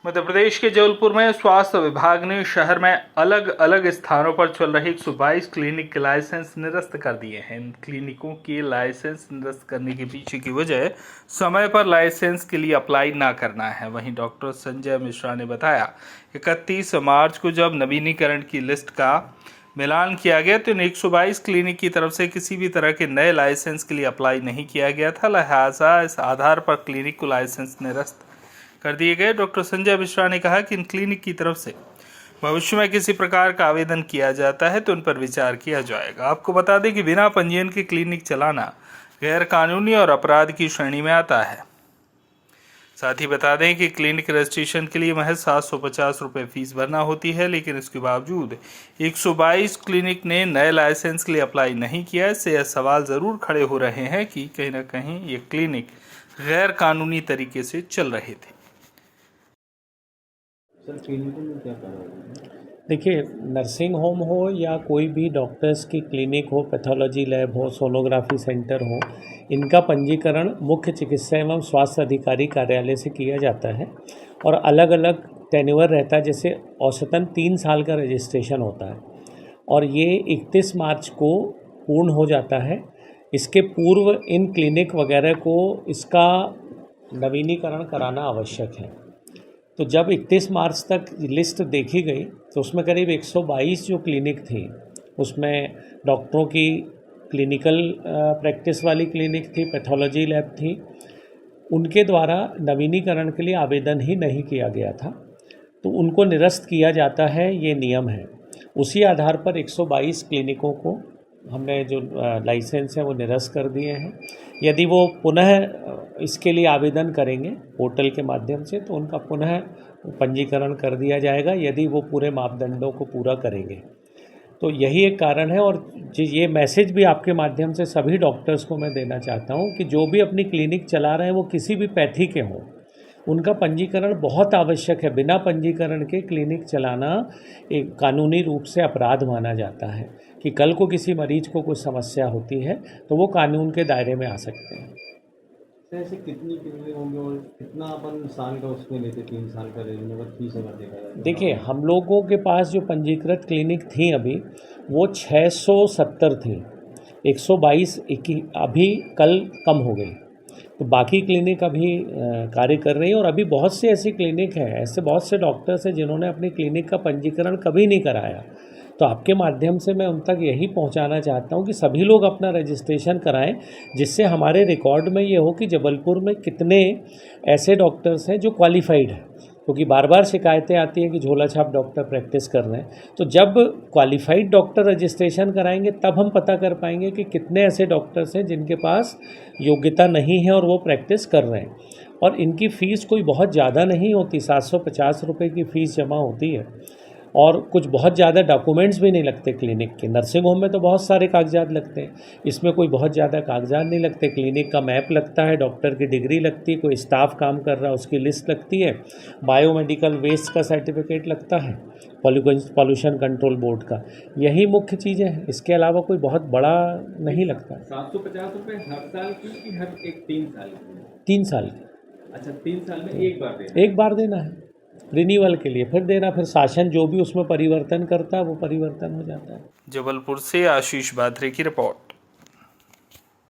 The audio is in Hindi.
मध्य प्रदेश के जबलपुर में स्वास्थ्य विभाग ने शहर में अलग अलग स्थानों पर चल रहे 122 क्लिनिक के लाइसेंस निरस्त कर दिए हैं। इन क्लिनिकों के लाइसेंस निरस्त करने के पीछे की वजह समय पर लाइसेंस के लिए अप्लाई ना करना है। वहीं डॉक्टर संजय मिश्रा ने बताया 31 मार्च को जब नवीनीकरण की लिस्ट का मिलान किया गया तो इन 122 क्लिनिक की तरफ से किसी भी तरह के नए लाइसेंस के लिए अप्लाई नहीं किया गया था। लिहाजा इस आधार पर क्लिनिक को लाइसेंस निरस्त कर दिए गए। डॉक्टर संजय मिश्रा ने कहा कि इन क्लिनिक की तरफ से भविष्य में किसी प्रकार का आवेदन किया जाता है तो उन पर विचार किया जाएगा। आपको बता दें कि बिना पंजीयन के क्लिनिक चलाना गैर कानूनी और अपराध की श्रेणी में आता है। साथ ही बता दें कि क्लिनिक रजिस्ट्रेशन के लिए महज 750 रुपये फीस भरना होती है, लेकिन इसके बावजूद 122 क्लिनिक ने नए लाइसेंस के लिए अप्लाई नहीं किया। इससे यह सवाल ज़रूर खड़े हो रहे हैं कि कहीं ना कहीं ये क्लिनिक गैर कानूनी तरीके से चल रहे थे। सर क्लिनिकों में क्या कार्रवाई है? देखिए, नर्सिंग होम हो या कोई भी डॉक्टर्स की क्लिनिक हो, पैथोलॉजी लैब हो, सोनोग्राफी सेंटर हो, इनका पंजीकरण मुख्य चिकित्सा एवं स्वास्थ्य अधिकारी कार्यालय से किया जाता है और अलग अलग टेन्योर रहता है। जैसे औसतन 3 साल का रजिस्ट्रेशन होता है और ये 31 मार्च को पूर्ण हो जाता है। इसके पूर्व इन क्लिनिक वगैरह को इसका नवीनीकरण कराना आवश्यक है। तो जब 31 मार्च तक लिस्ट देखी गई तो उसमें करीब 122 जो क्लिनिक थी, उसमें डॉक्टरों की क्लिनिकल प्रैक्टिस वाली क्लिनिक थी, पैथोलॉजी लैब थी, उनके द्वारा नवीनीकरण के लिए आवेदन ही नहीं किया गया था, तो उनको निरस्त किया जाता है, ये नियम है। उसी आधार पर 122 क्लिनिकों को हमने जो लाइसेंस है वो निरस्त कर दिए हैं। यदि वो पुनः इसके लिए आवेदन करेंगे पोर्टल के माध्यम से तो उनका पुनः पंजीकरण कर दिया जाएगा, यदि वो पूरे मापदंडों को पूरा करेंगे। तो यही एक कारण है। और ये मैसेज भी आपके माध्यम से सभी डॉक्टर्स को मैं देना चाहता हूँ कि जो भी अपनी क्लिनिक चला रहे हैं वो किसी भी पैथी के हों, उनका पंजीकरण बहुत आवश्यक है। बिना पंजीकरण के क्लिनिक चलाना एक कानूनी रूप से अपराध माना जाता है कि कल को किसी मरीज को कोई समस्या होती है तो वो कानून के दायरे में आ सकते हैं। ऐसे कितनी क्लिनिक होंगे और कितना अपन साल का उसमें लेते? 3 साल का रेन्यूअल फीस अगर देखा जाए? देखिए, हम लोगों के पास जो पंजीकृत क्लिनिक थी अभी वो 670 थी। 122 अभी कल कम हो गई, तो बाकी क्लिनिक अभी कार्य कर रही है। और अभी बहुत सी ऐसी क्लिनिक हैं, ऐसे बहुत से डॉक्टर्स हैं जिन्होंने अपनी क्लिनिक का पंजीकरण कभी नहीं कराया। तो आपके माध्यम से मैं उन तक यही पहुंचाना चाहता हूं कि सभी लोग अपना रजिस्ट्रेशन कराएं, जिससे हमारे रिकॉर्ड में ये हो कि जबलपुर में कितने ऐसे डॉक्टर्स हैं जो क्वालिफाइड हैं। क्योंकि बार बार शिकायतें आती हैं कि झोला छाप डॉक्टर प्रैक्टिस कर रहे हैं। तो जब क्वालिफाइड डॉक्टर रजिस्ट्रेशन कराएंगे तब हम पता कर पाएंगे कि कितने ऐसे डॉक्टर्स हैं जिनके पास योग्यता नहीं है और वो प्रैक्टिस कर रहे हैं। और इनकी फ़ीस कोई बहुत ज़्यादा नहीं होती, 750 रुपये की फ़ीस जमा होती है और कुछ बहुत ज़्यादा डॉक्यूमेंट्स भी नहीं लगते क्लिनिक के। नर्सिंग होम में तो बहुत सारे कागजात लगते हैं, इसमें कोई बहुत ज़्यादा कागजात नहीं लगते। क्लिनिक का मैप लगता है, डॉक्टर की डिग्री लगती है, कोई स्टाफ काम कर रहा है उसकी लिस्ट लगती है, बायोमेडिकल वेस्ट का सर्टिफिकेट लगता है, पॉल्यूशन कंट्रोल बोर्ड का। यही मुख्य चीज़ें हैं, इसके अलावा कोई बहुत बड़ा नहीं लगता। 750 रुपये हर साल की कि हर 3 साल की? 3 साल की। अच्छा, 3 साल में एक बार देना है रिन्यूअल के लिए, फिर देना, फिर शासन जो भी उसमें परिवर्तन करता है वो परिवर्तन हो जाता है। जबलपुर से आशीष बात्रे की रिपोर्ट।